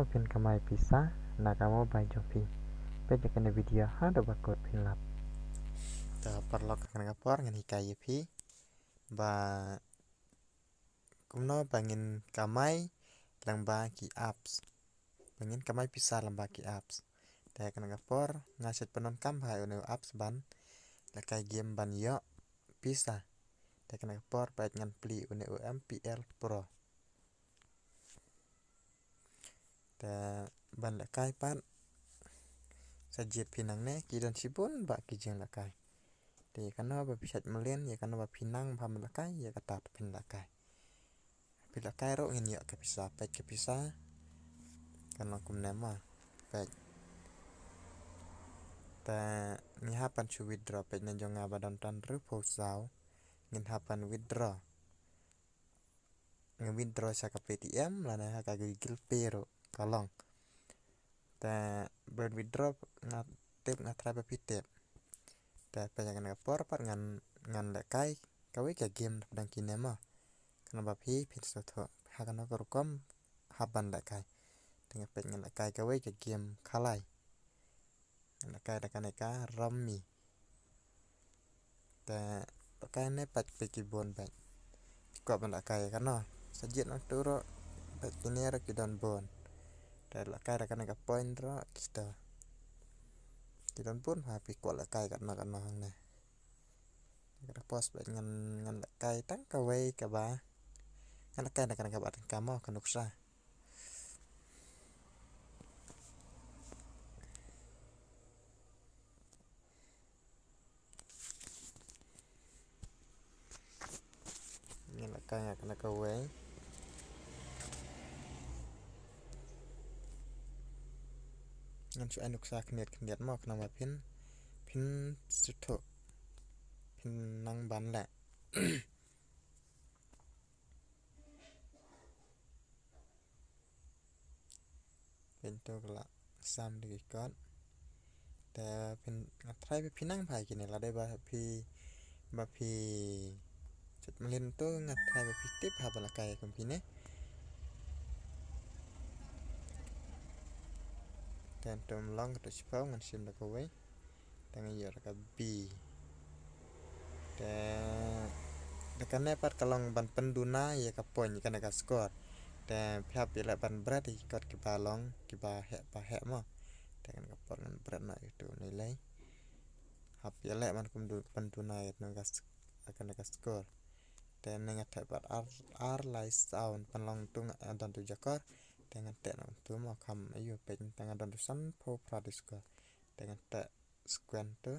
pin kamay pisah nakamo by Jopi. Pwede ka na video hado bakot pinlap. Ta parlok kan kapor ngan hikai phi ba kumno bangin kamay lamba ki apps bangin kamay pisa lamba ki apps ta kan kapor ngaset panon kam bhai ono apps ban lakai game ban yo pisa ta kan kapor bait ngan pli ono MPL Pro ta ban lakai pan sajit pinang ne kidon sibun ba kijeng lakai te kano ba pisat melen ya kano ba pinang pham lakai ya katat pin lakai pilakai ro ngin yo ke pisa pet ke pisa kano kumne ma pet ta ni hapan chu withdraw pet na jonga badon tan ru posau ngin hapan withdraw ngin withdraw sa ka PTM lana ha ka Google Pay ro kalong ta ber withdraw ngat tip ngat tra ba pitep ta penyakan kapor par ngan lakai kawe ka game dang kinema kana ba phi phit so tho ha kana kor kom haban lakai tengah pet ngan lakai kawe ka game khalai lakai da kana ka rommi ta lakai ne pat pe ki bon ba ko ban lakai kana sajit na turo pet kinera ki don bon ta lakai da kana ka point ro kita kidon pun ha pi ko lakai ka na ne kada pos pet ngan lakai tang kawe ka ba ngan lakai da kana ka ba ka mo ka nuksa ngan lakai kana kawe ngan su anuk sa khniat mo kana ma phin su tho phin nang ban la phin to la sam de kot ta phin ngatrai pe phinang bhai kine la dai ba phi chut malen to ngatrai ba phi tip ha bala kai kom pine tan tom long to spau ngan sim la ko we tang yo ka bi ta dekane pat kalong ban penduna ya ka pon kana ka skor ta phap ya la ban brat ki kot ki balong ki ba he mo ta kan ka pon ngan brat na itu nilai hap ya la man kum du penduna ya kana ka skor ta nenga ta pat ar lai sound panlong tung adon tu jakor dengan te no tu mo kam ayu pe tanga don tu san pho pradisko dengan te squen tu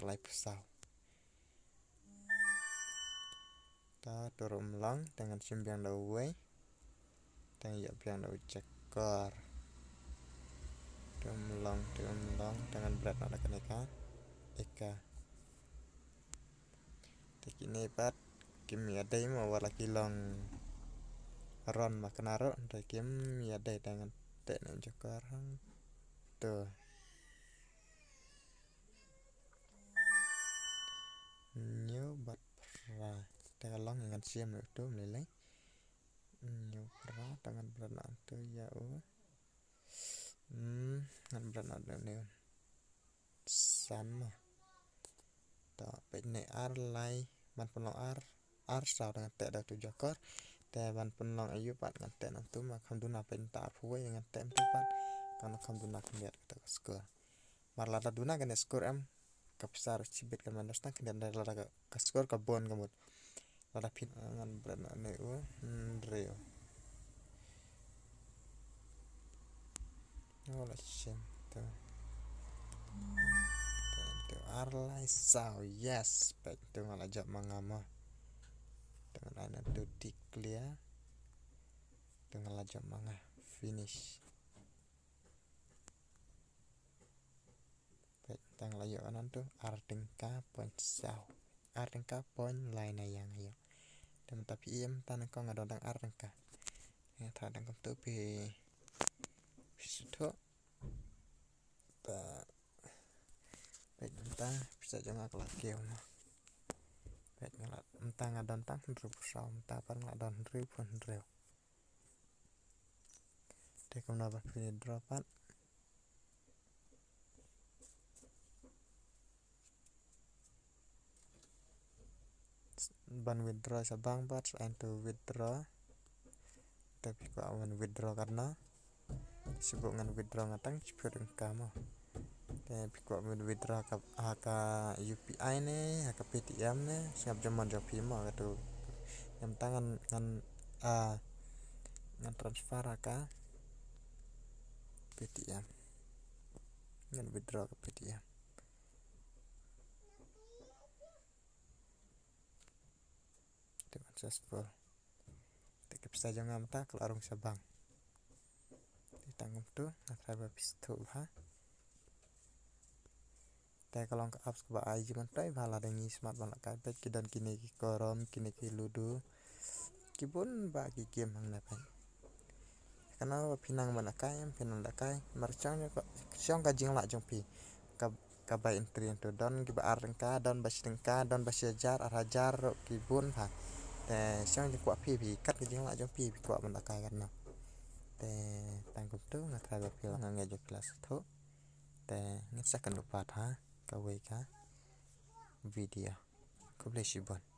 lai pesau ta turum long dengan simbiang da we tang ya piang da jakor turum long dengan berat na kaneka eka tekine pat kimi adai mo wala kilong ron makanaro da kim ya dai dengan te no jakor hang tu nyu bat pra ta long ngan sim no tu lele nyu pra tangan berat na tu ya u ngan berat na ne san ma ta pe ne ar lai man penong ar sa dengan te da tu jakor te ban penong ayu pat ngan te nam tu ma kham du na pen ta phuwe ngan te tu pat kan kham du na khnget ta skor mar la du na kan skor am kapsar chibet kan man sta kan da la ka skor ka bon gamut la fit ngan berat na ne u reo ola sim tu ar lai sao yes pet tu ngala jap mangama dengan ana tu declare dengan lajak manga finish pet tang layo anan tu artingka point sao artingka point line na yang ayo dan tapi em tan ko ngadon dang artingka ya ta dang kom tu pi tho ta pet ta bisa jangan kelak keu no pet ngala entang ngadon tang ru sao ta par ngadon ru pun reu te kamna ba withdraw pat ban withdraw sabang pat to withdraw tapi ko awan withdraw karena sibuk ngan withdraw ngatang cepet engkamo te piko withdraw ka UPI ne ka PTM ne siap jaman jopi mo tu yang tangan ngan transfer ka PTM ngan withdraw ke PTM successful tekep saja ngamta kelarung sabang ditanggung tu nakraba pistu ha te kalong ke apps ba ai jiman tai bhala dengi smart bala ka pet kidan kini ki korom kini ki ludo kibun ba ki game hang na pai kana pinang bana kai pinang da kai marchang ko syong ka jing la jong pi ka bai entry to don ki ba arengka don basingka don basjar arajar kibun ha te syong ji kwa pi kat ki jing la jong pi kwa bana kai karna te tanggung tu ngatraga pila ngejo kelas tu te ngesakan lupa ha kawai ka video ko bless you bon